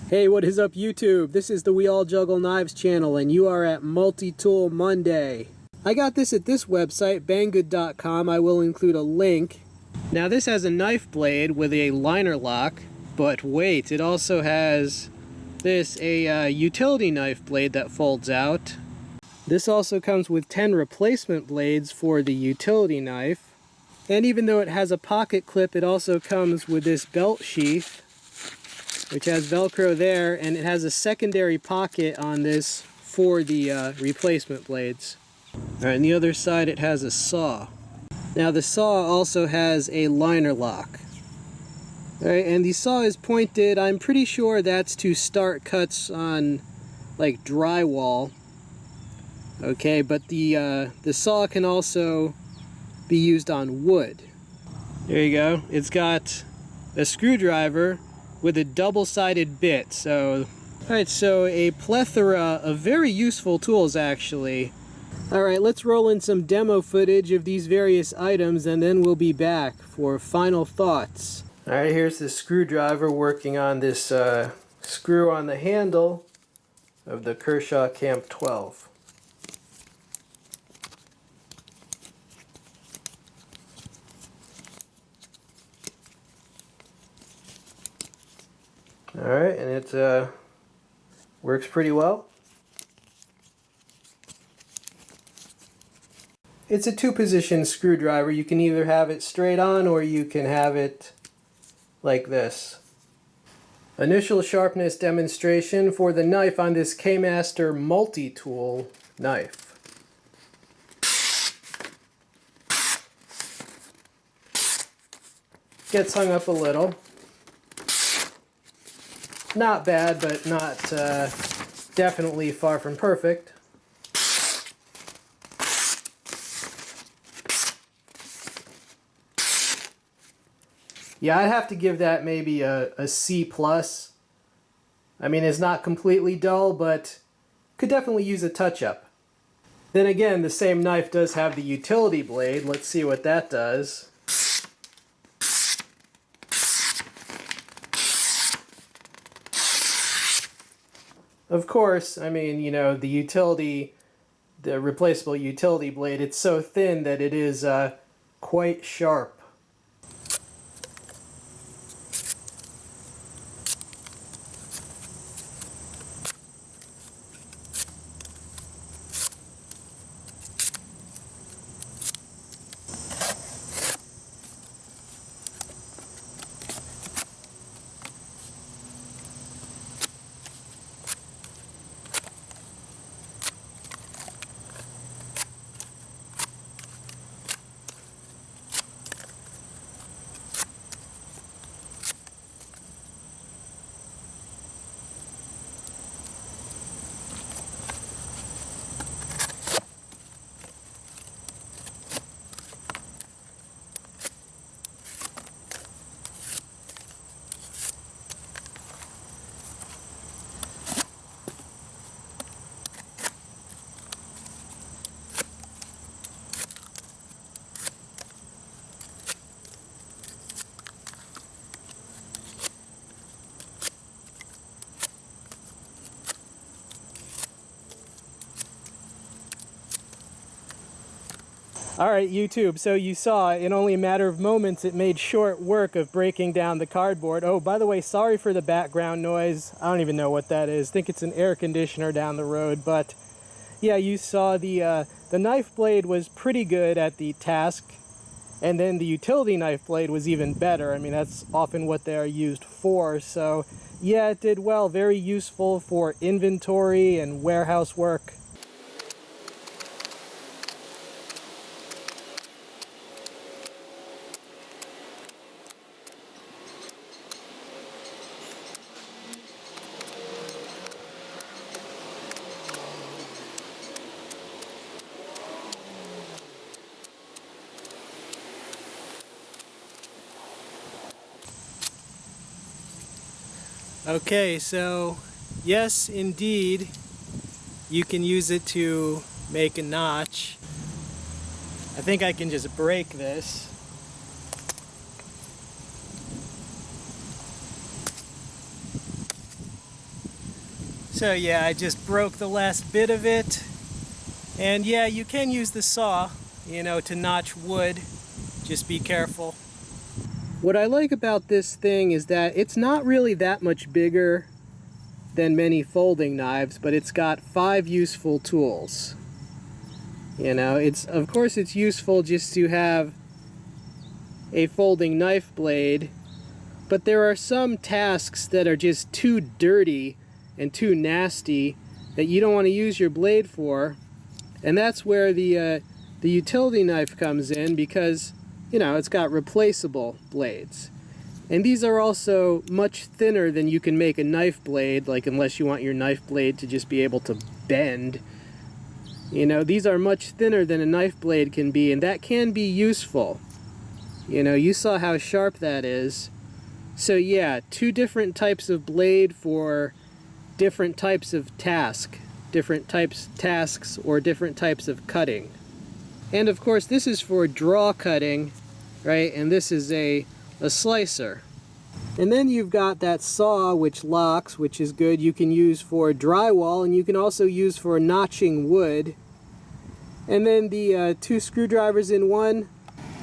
Hey, what is up YouTube? This is the We All Juggle Knives channel and you are at Multitool Monday. I got this at this website, banggood.com. I will include a link. Now this has a knife blade with a liner lock, but wait, it also has a utility knife blade that folds out. This also comes with 10 replacement blades for the utility knife. And even though it has a pocket clip, it also comes with this belt sheath, which has Velcro there, and it has a secondary pocket on this for the replacement blades. Alright, on the other side it has a saw. Now the saw also has a liner lock. Alright, and the saw is pointed. I'm pretty sure that's to start cuts on like drywall. Okay, but the saw can also be used on wood. There you go. It's got a screwdriver with a double-sided bit. Alright, so a plethora of very useful tools actually. Alright, let's roll in some demo footage of these various items and then we'll be back for final thoughts. Alright, here's the screwdriver working on this screw on the handle of the Kershaw Camp 12. Alright, and it works pretty well. It's a two-position screwdriver. You can either have it straight on or you can have it like this. Initial sharpness demonstration for the knife on this K-Master Multitool knife. Gets hung up a little. Not bad, but not definitely far from perfect. Yeah, I'd have to give that maybe a C+. I mean, it's not completely dull, but could definitely use a touch-up. Then again, the same knife does have the utility blade. Let's see what that does. Of course, I mean, you know, the replaceable utility blade, it's so thin that it is quite sharp. Alright YouTube, so you saw in only a matter of moments it made short work of breaking down the cardboard. Oh, by the way, sorry for the background noise. I don't even know what that is. I think it's an air conditioner down the road, but yeah, you saw the knife blade was pretty good at the task, and then the utility knife blade was even better. I mean, that's often what they are used for, so yeah, it did well. Very useful for inventory and warehouse work. Okay, so yes, indeed, you can use it to make a notch. I think I can just break this. So yeah, I just broke the last bit of it. And yeah, you can use the saw, you know, to notch wood. Just be careful. What I like about this thing is that it's not really that much bigger than many folding knives, but it's got 5 useful tools. You know, of course it's useful just to have a folding knife blade, but there are some tasks that are just too dirty and too nasty that you don't want to use your blade for, and that's where the utility knife comes in, because, you know, it's got replaceable blades. And these are also much thinner than you can make a knife blade, like unless you want your knife blade to just be able to bend. You know, these are much thinner than a knife blade can be, and that can be useful. You know, you saw how sharp that is. So yeah, 2 different types of blade for different types of tasks or different types of cutting. And of course this is for draw cutting, right? And this is a slicer. And then you've got that saw which locks, which is good. You can use for drywall, and you can also use for notching wood. And then the 2 screwdrivers in one.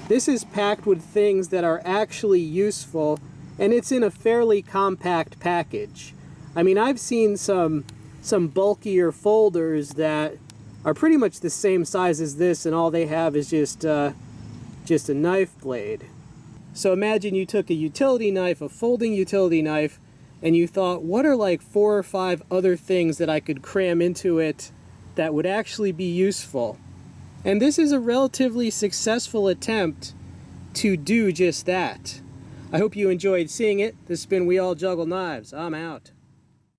This is packed with things that are actually useful, and it's in a fairly compact package. I mean, I've seen some bulkier folders that are pretty much the same size as this, and all they have is just a knife blade. So imagine you took a utility knife, a folding utility knife, and you thought, what are like 4 or 5 other things that I could cram into it that would actually be useful? And this is a relatively successful attempt to do just that. I hope you enjoyed seeing it. This has been We All Juggle Knives. I'm out.